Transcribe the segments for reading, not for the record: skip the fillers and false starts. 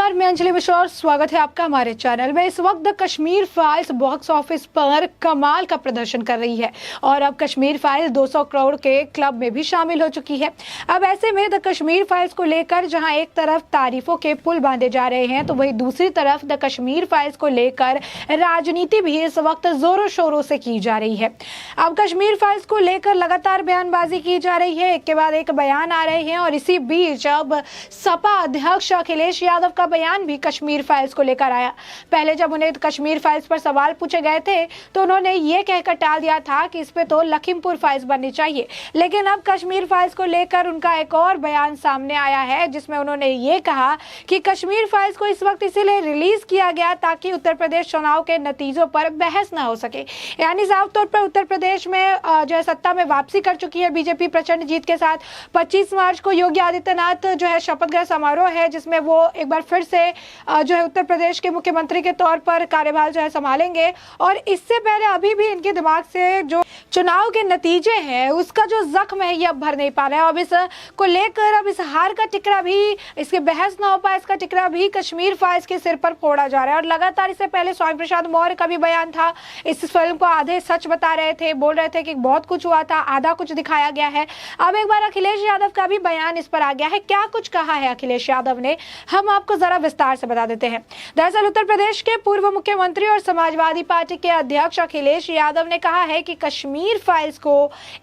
नमस्कार, मैं अंजलि मिश्रा और स्वागत है आपका हमारे चैनल में। इस वक्त the Kashmir files box office पर कमाल का प्रदर्शन कर रही है और अब कश्मीर फाइल्स 200 करोड़ के क्लब में भी शामिल हो चुकी है। अब ऐसे में द कश्मीर फाइल्स को लेकर जहां एक तरफ तारीफों के पुल बांधे जा रहे हैं, तो वहीं दूसरी तरफ द कश्मीर फाइल्स को लेकर राजनीति भी इस वक्त जोरों शोरों से की जा रही है। अब कश्मीर फाइल्स को लेकर लगातार बयानबाजी की जा रही है, एक के बाद एक बयान आ रहे हैं और इसी बीच अब सपा अध्यक्ष अखिलेश यादव का बयान भी कश्मीर फाइल्स को लेकर आया। पहले जब उन्हें कश्मीर फाइल्स पर सवाल पूछे गए थे तो उन्होंने ये कहकर टाल दिया था कि इस पे तो लखीमपुर फाइल्स बननी चाहिए, लेकिन अब कश्मीर फाइल्स को लेकर उनका एक और बयान सामने आया है जिसमें उन्होंने ये कहा कि कश्मीर फाइल्स को इस वक्त इसीलिए रिलीज किया गया ताकि उत्तर प्रदेश चुनाव के नतीजों पर बहस न हो सके। यानी साफ तौर पर उत्तर प्रदेश में जो है सत्ता में वापसी कर चुकी है बीजेपी प्रचंड जीत के साथ। 25 मार्च को योगी आदित्यनाथ जो है शपथ ग्रहण समारोह है जिसमें वो एक बार फिर से जो है उत्तर प्रदेश के मुख्यमंत्री के तौर पर कार्यभार जो है संभालेंगे और इससे पहले अभी भी इनके दिमाग से जो चुनाव के नतीजे हैं उसका जो जख्म है ये अब भर नहीं पा रहा है। अब इस को लेकर अब इस हार का टिकरा भी, इसके बहस ना हो पाए इसका टिकरा भी कश्मीर फाइल्स के सिर पर फोड़ा जा रहा है। और लगातार इससे पहले स्वामी प्रसाद मौर्य का भी बयान था, इस फिल्म को आधे सच बता रहे थे, बोल रहे थे कि बहुत कुछ हुआ था, आधा कुछ दिखाया गया है। अब एक बार अखिलेश यादव का भी बयान इस पर आ गया है। क्या कुछ कहा है अखिलेश यादव ने, हम आपको जरा विस्तार से बता देते हैं। दरअसल उत्तर प्रदेश के पूर्व मुख्यमंत्री और समाजवादी पार्टी के अध्यक्ष अखिलेश यादव ने कहा है कि कश्मीर फाइल्स को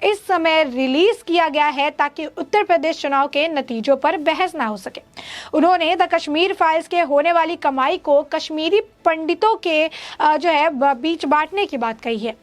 इस समय रिलीज किया गया है ताकि उत्तर प्रदेश चुनाव के नतीजों पर बहस ना हो सके। उन्होंने द कश्मीर फाइल्स के होने वाली कमाई को कश्मीरी पंडितों के जो है बीच बांटने की बात कही है।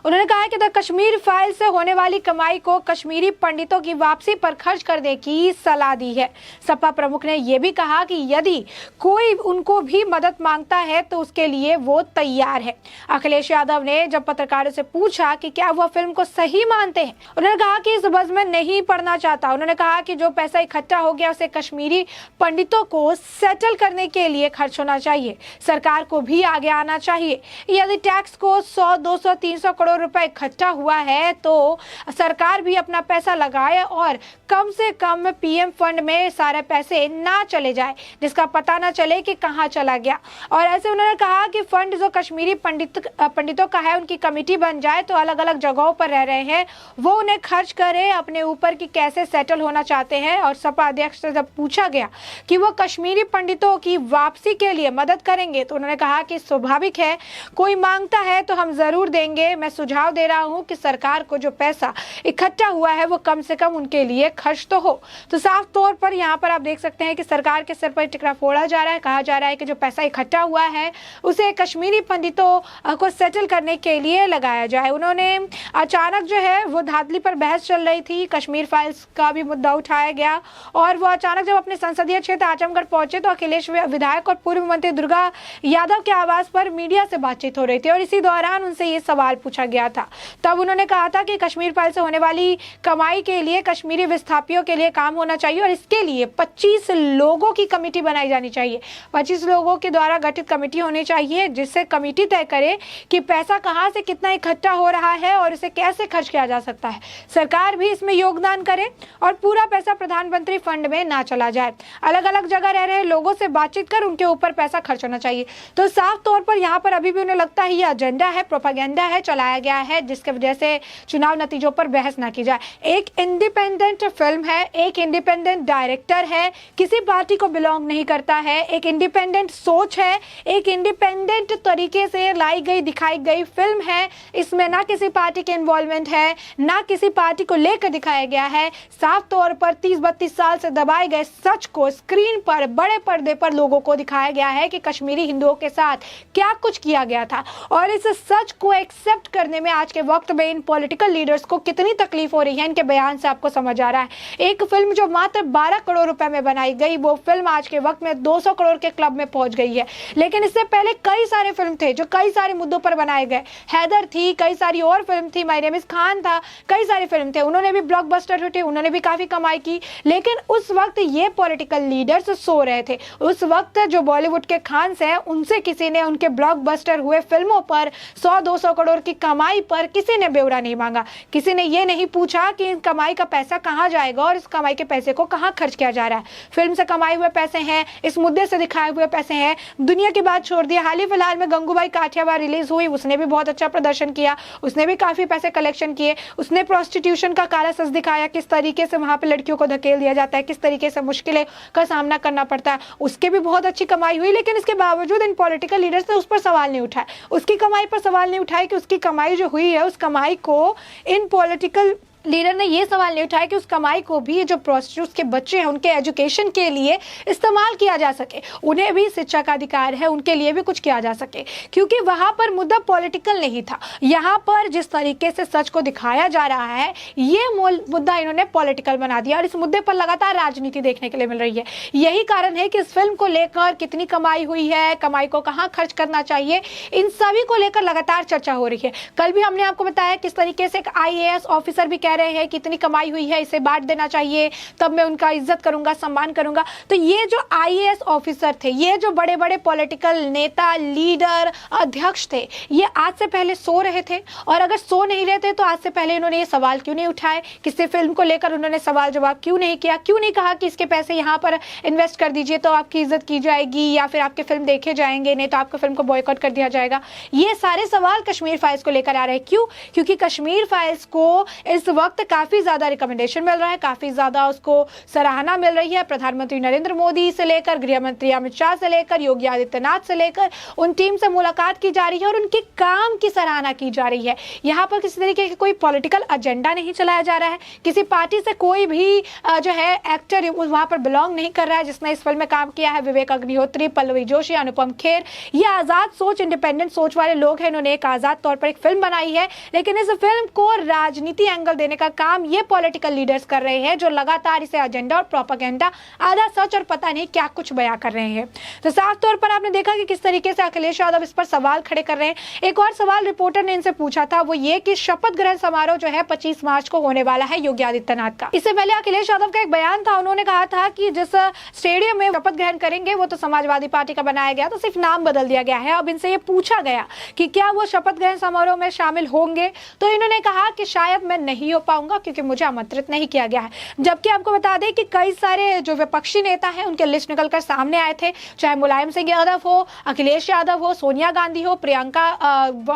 उन्होंने कहा कि द कश्मीर फाइल से होने वाली कमाई को कश्मीरी पंडितों की वापसी पर खर्च करने की सलाह दी है। सपा प्रमुख ने यह भी कहा कि यदि कोई उनको भी मदद मांगता है तो उसके लिए वो तैयार है। अखिलेश यादव ने जब पत्रकारों से पूछा कि क्या वह फिल्म को सही मानते हैं, उन्होंने कहा कि इस बज़ में नहीं पड़ना चाहता। उन्होंने कहा कि जो पैसा इकट्ठा हो गया उसे कश्मीरी पंडितों को सेटल करने के लिए खर्च होना चाहिए, सरकार को भी आगे आना चाहिए। यदि टैक्स को 100, 200, 300 करोड़ रुपए इकट्ठा हुआ है तो सरकार भी अपना पैसा लगाए और कम से कम पीएम फंड में सारे पैसे ना चले जाए जिसका पता ना चले कि कहां चला गया। और ऐसे उन्होंने कहा कि फंड जो कश्मीरी पंडितों का है उनकी कमेटी बन जाए तो अलग अलग जगहों पर रह रहे हैं वो उन्हें खर्च करे अपने ऊपर कि कैसे सेटल होना चाहते हैं। और सपा अध्यक्ष से जब पूछा गया कि वो कश्मीरी पंडितों की वापसी के लिए मदद करेंगे तो उन्होंने कहा कि स्वाभाविक है, कोई मांगता है तो हम जरूर देंगे। मैं सुझाव दे रहा हूं कि सरकार को जो पैसा इकट्ठा हुआ है वो कम से कम उनके लिए खर्च तो हो। तो साफ तौर पर यहाँ पर आप देख सकते हैं कि सरकार के सिर पर टिकरा फोड़ा जा रहा है। कहा जा रहा है कि जो पैसा इकट्ठा हुआ है उसे कश्मीरी पंडितों को सेटल करने के लिए लगाया जाए। उन्होंने अचानक जो है वो धांधली पर बहस चल रही थी, कश्मीर फाइल्स का भी मुद्दा उठाया गया और वो अचानक जब अपने संसदीय क्षेत्र आजमगढ़ पहुंचे तो अखिलेश विधायक और पूर्व मंत्री दुर्गा यादव के आवास पर मीडिया से बातचीत हो रही थी और इसी दौरान उनसे ये सवाल पूछा गया था। तब उन्होंने कहा था कि कश्मीर फाइल से होने वाली कमाई के लिए कश्मीरी विस्थापियों के लिए काम होना चाहिए और इसके लिए 25 लोगों की कमेटी बनाई जानी चाहिए। 25 लोगों के द्वारा गठित कमेटी होनी चाहिए जिससे कमेटी तय करे कि पैसा कहां से कितना इकट्ठा हो रहा है और इसे कैसे खर्च किया जा सकता है। सरकार भी इसमें योगदान करे और पूरा पैसा प्रधानमंत्री फंड में ना चला जाए। अलग अलग जगह रह रहे लोगों से बातचीत कर उनके ऊपर पैसा खर्च होना चाहिए। तो साफ तौर पर यहाँ पर अभी भी उन्हें लगता है ये एजेंडा है, प्रोपेगेंडा है, चलाया गया है जिसके वजह से चुनाव नतीजों पर बहस ना की जाए। एक इंडिपेंडेंट फिल्म है, एक इंडिपेंडेंट डायरेक्टर है, किसी पार्टी को बिलोंग नहीं करता है, एक इंडिपेंडेंट सोच है, एक इंडिपेंडेंट तरीके से लाई गई दिखाई गई फिल्म है। इसमें ना किसी पार्टी के इन्वॉल्वमेंट है, ना किसी पार्टी को लेकर दिखाया गया है। साफ तौर पर 30-32 साल से दबाए गए सच को स्क्रीन पर बड़े पर्दे पर लोगों को दिखाया गया है कि कश्मीरी हिंदुओं के साथ क्या कुछ किया गया था और इस सच को एक्सेप्ट करने में आज के वक्त में इन पॉलिटिकल लीडर्स को कितनी तकलीफ हो रही है इनके बयान से आपको समझ आ रहा है। एक फिल्म जो मात्र 12 करोड़ रुपए में बनाई गई वो फिल्म आज के वक्त में 200 करोड़ के क्लब में पहुंच गई है। लेकिन इससे पहले कई सारे फिल्म थे जो कई सारे मुद्दों पर बनाए गए। हैदर थी, कई सारी और फिल्म थी, माय नेम इज खान था, कई सारी फिल्म थे, उन्होंने भी ब्लॉकबस्टर हुए, उन्होंने भी काफी कमाई की। लेकिन उस वक्त ये पॉलिटिकल लीडर्स सो रहे थे। उस वक्त जो बॉलीवुड के खान हैं उनसे किसी ने उनके ब्लॉकबस्टर हुए फिल्मों पर 100-200 करोड़ की कमाई पर किसी ने ब्यौरा नहीं मांगा, किसी ने ये नहीं पूछा कि इन कमाई का पैसा कहाँ जाएगा और इस कमाई के पैसे को कहाँ खर्च किया जा रहा है। फिल्म से कमाए हुए पैसे हैं, इस मुद्दे से दिखाए हुए पैसे हैं, दुनिया की बात छोड़ दिया। हाल ही फिलहाल में गंगूबाई काठियावाड़ रिलीज हुई, उसने भी बहुत अच्छा प्रदर्शन किया, उसने भी काफी पैसे कलेक्शन किए, उसने प्रोस्टिट्यूशन का काला सच दिखाया, किस तरीके से वहां पे लड़कियों को धकेल दिया जाता है, किस तरीके से मुश्किलें का सामना करना पड़ता है। उसके भी बहुत अच्छी कमाई हुई, लेकिन इसके बावजूद इन पॉलिटिकल लीडर्स ने उस पर सवाल नहीं उठाया, उसकी कमाई पर सवाल नहीं उठाया कि उसकी कमाई जो हुई है उस कमाई को इन पॉलिटिकल लीडर ने ये सवाल नहीं उठाया कि उस कमाई को भी जो प्रोस्टिट्यूट्स के बच्चे हैं उनके एजुकेशन के लिए इस्तेमाल किया जा सके, उन्हें भी शिक्षा का अधिकार है, उनके लिए भी कुछ किया जा सके, क्योंकि वहां पर मुद्दा पॉलिटिकल नहीं था। यहाँ पर जिस तरीके से सच को दिखाया जा रहा है ये मुद्दा इन्होंने पॉलिटिकल बना दिया और इस मुद्दे पर लगातार राजनीति देखने के लिए मिल रही है। यही कारण है कि इस फिल्म को लेकर कितनी कमाई हुई है, कमाई को कहाँ खर्च करना चाहिए, इन सभी को लेकर लगातार चर्चा हो रही है। कल भी हमने आपको बताया किस तरीके से एक IAS ऑफिसर भी कह रहे हैं कि इतनी कमाई हुई है, इसे बांट देना चाहिए, तब मैं उनका इज्जत करूंगा, सम्मान करूंगा। तो ये जो IAS ऑफिसर थे, ये जो बड़े बड़े पॉलिटिकल नेता, लीडर, अध्यक्ष थे, ये आज से पहले सो रहे थे, और अगर सो नहीं रहे थे तो आज से पहले इन्होंने ये सवाल क्यों नहीं उठाए, किसी फिल्म को लेकर उन्होंने सवाल जवाब क्यों नहीं किया, क्यों नहीं कहा कि इसके पैसे यहाँ पर इन्वेस्ट कर दीजिए तो आपकी इज्जत की जाएगी या फिर आपके फिल्म देखे जाएंगे, नहीं तो आपकी फिल्म को बॉयकॉट कर दिया जाएगा। ये सारे सवाल कश्मीर फाइल्स को लेकर आ रहे हैं। क्यों? क्योंकि कश्मीर फाइल्स को इस वक्त काफी ज्यादा रिकमेंडेशन मिल रहा है, काफी ज्यादा उसको सराहना मिल रही है। प्रधानमंत्री नरेंद्र मोदी से लेकर गृह मंत्री अमित शाह से लेकर योगी आदित्यनाथ से लेकर उन टीम से मुलाकात की जा रही है और उनके काम की सराहना की जा रही है। यहाँ पर किसी तरीके का कोई पॉलिटिकल एजेंडा नहीं चलाया जा रहा है, किसी पार्टी से कोई भी जो है एक्टर वहां पर बिलोंग नहीं कर रहा है। जिसने इस फिल्म में काम किया है विवेक अग्निहोत्री, पल्लवी जोशी, अनुपम खेर, ये आजाद सोच, इंडिपेंडेंट सोच वाले लोग हैं। इन्होंने एक आजाद तौर पर एक फिल्म बनाई है, लेकिन इस फिल्म को राजनीति एंगल देने का काम ये पॉलिटिकल लीडर्स कर रहे हैं, जो लगातार इसे एजेंडा और प्रोपेगेंडा, आधा सच और पता नहीं क्या कुछ बयां कर रहे हैं। तो साफ तौर पर आपने देखा कि किस तरीके से अखिलेश यादव इस पर सवाल खड़े कर रहे हैं। एक और सवाल रिपोर्टर ने इनसे पूछा था, वो ये कि शपथ ग्रहण समारोह जो है 25 मार्च को होने वाला है योगी आदित्यनाथ का। इससे पहले अखिलेश यादव का एक बयान था, उन्होंने कहा था कि जिस स्टेडियम में शपथ ग्रहण करेंगे वो तो समाजवादी पार्टी का बनाया गया, तो सिर्फ नाम बदल दिया गया है। अब इनसे ये पूछा गया कि क्या वो शपथ ग्रहण समारोह में शामिल होंगे, तो इन्होंने कहा कि शायद मैं नहीं हो पाऊंगा क्योंकि मुझे आमंत्रित नहीं किया गया है। जबकि आपको बता दें कि कई सारे जो विपक्षी नेता हैं उनके लिस्ट निकलकर सामने आए थे, चाहे मुलायम सिंह यादव हो, अखिलेश यादव हो, सोनिया गांधी हो, प्रियंका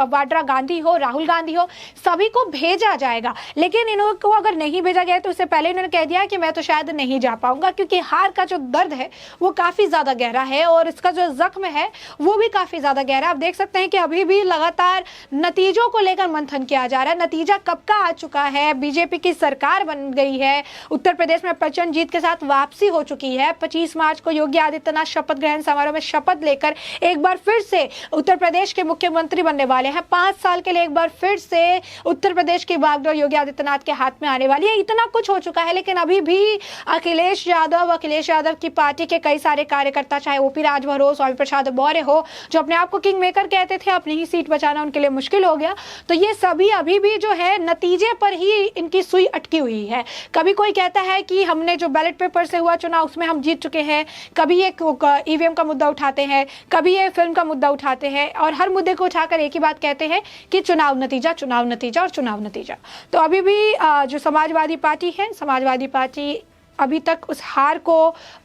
वाड्रा गांधी हो, राहुल गांधी हो, सभी को भेजा जाएगा। लेकिन इनको अगर नहीं भेजा गया तो उससे पहले इन्होंने कह दिया कि मैं तो शायद नहीं जा पाऊंगा, क्योंकि हार का जो दर्द है वो काफी ज्यादा गहरा है और इसका जो जख्म है वो भी काफी ज्यादा गहरा है। आप देख सकते हैं कि अभी भी लगातार नतीजों को लेकर मंथन किया जा रहा है। नतीजा कब का आ चुका है, बीजेपी की सरकार बन गई है, उत्तर प्रदेश में प्रचंड जीत के साथ वापसी हो चुकी है। 25 मार्च को योगी आदित्यनाथ शपथ ग्रहण समारोह में शपथ लेकर एक बार फिर से उत्तर प्रदेश के मुख्यमंत्री बनने वाले हैं। 5 साल के लिए एक बार फिर से उत्तर प्रदेश की बागडोर योगी आदित्यनाथ के हाथ में आने वाली है। इतना कुछ हो चुका है, लेकिन अभी भी अखिलेश यादव की पार्टी के कई सारे कार्यकर्ता, चाहे ओपी राजभर हो, स्वामी प्रसाद मौर्य हो, जो अपने आप को किंग मेकर कहते थे, अपनी ही सीट बचाना उनके लिए मुश्किल हो गया। तो ये सभी अभी भी जो है नतीजे पर ही इनकी सुई अटकी हुई है। कभी कोई कहता है कि हमने जो बैलेट पेपर से हुआ चुनाव उसमें हम जीत चुके हैं, कभी ये EVM का मुद्दा उठाते हैं, कभी ये फिल्म का मुद्दा उठाते हैं और हर मुद्दे को उठाकर एक ही बात कहते हैं कि चुनाव नतीजा, चुनाव नतीजा और चुनाव नतीजा। तो अभी भी जो समाजवादी पार्टी है, समाजवादी पार्टी अभी तक उस हार को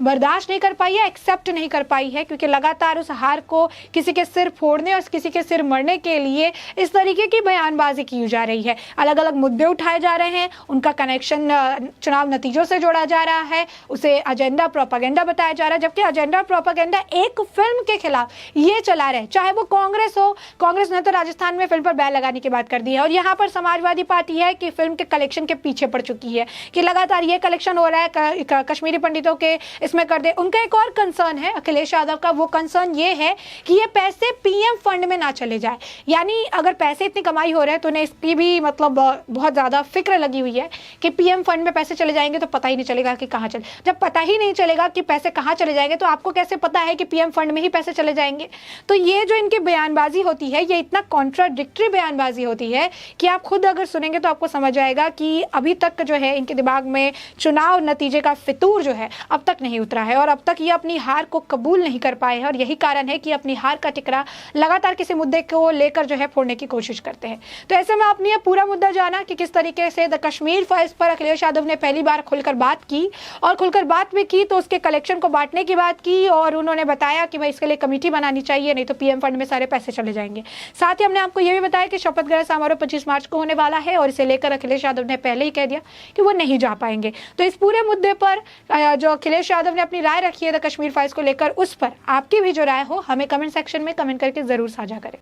बर्दाश्त नहीं कर पाई है, एक्सेप्ट नहीं कर पाई है, क्योंकि लगातार उस हार को किसी के सिर फोड़ने और किसी के सिर मरने के लिए इस तरीके की बयानबाजी की जा रही है। अलग अलग मुद्दे उठाए जा रहे हैं, उनका कनेक्शन चुनाव नतीजों से जोड़ा जा रहा है, उसे एजेंडा प्रोपेगेंडा बताया जा रहा है, जबकि एजेंडा प्रोपेगेंडा एक फिल्म के खिलाफ ये चला रहे, चाहे वो कांग्रेस हो। कांग्रेस ने तो राजस्थान में फिल्म पर बैन लगाने की बात कर दी है और यहाँ पर समाजवादी पार्टी है कि फिल्म के कलेक्शन के पीछे पड़ चुकी है कि लगातार ये कलेक्शन हो रहा है, कश्मीरी पंडितों के इसमें कर दे। उनका एक और कंसर्न है अखिलेश यादव का, वो कंसर्न ये है कि ये पैसे PM फंड में ना चले जाए। यानी अगर पैसे इतनी कमाई हो रहे हैं तो उन्हें इसकी भी मतलब बहुत ज्यादा फिक्र लगी हुई है कि PM फंड में पैसे चले जाएंगे तो पता ही नहीं चलेगा कि कहाँ चले। जब पता ही नहीं चलेगा कि पैसे कहाँ चले जाएंगे तो आपको कैसे पता है कि PM फंड में ही पैसे चले जाएंगे। तो ये जो इनकी बयानबाजी होती है, ये इतना कॉन्ट्राडिक्टरी बयानबाजी होती है कि आप खुद अगर सुनेंगे तो आपको समझ आएगा कि अभी तक जो है इनके दिमाग में चुनाव नतीजे नतीजे का फितूर जो है अब तक नहीं उतरा है और अब तक ये अपनी हार को कबूल नहीं कर पाए हैं और यही कारण है कि अपनी हार का टिकरा लगातार किसी मुद्दे को लेकर जो है फोड़ने की कोशिश करते हैं। तो ऐसे में आपने ये पूरा मुद्दा जाना कि किस तरीके से द कश्मीर फाइल्स पर अखिलेश यादव ने पहली बार खुलकर बात की और खुलकर बात भी की तो उसके कलेक्शन को बांटने की बात की और उन्होंने बताया कि भाई इसके लिए कमेटी बनानी चाहिए, नहीं तो पीएम फंड में सारे पैसे चले जाएंगे। साथ ही हमने आपको यह भी बताया कि शपथ ग्रहण समारोह 25 मार्च को होने वाला है और इसे लेकर अखिलेश यादव ने पहले ही कह दिया कि वो नहीं जा पाएंगे। तो इस पूरे मुद्दे पर जो अखिलेश यादव ने अपनी राय रखी है द कश्मीर फाइल्स को लेकर, उस पर आपकी भी जो राय हो हमें कमेंट सेक्शन में कमेंट करके जरूर साझा करें।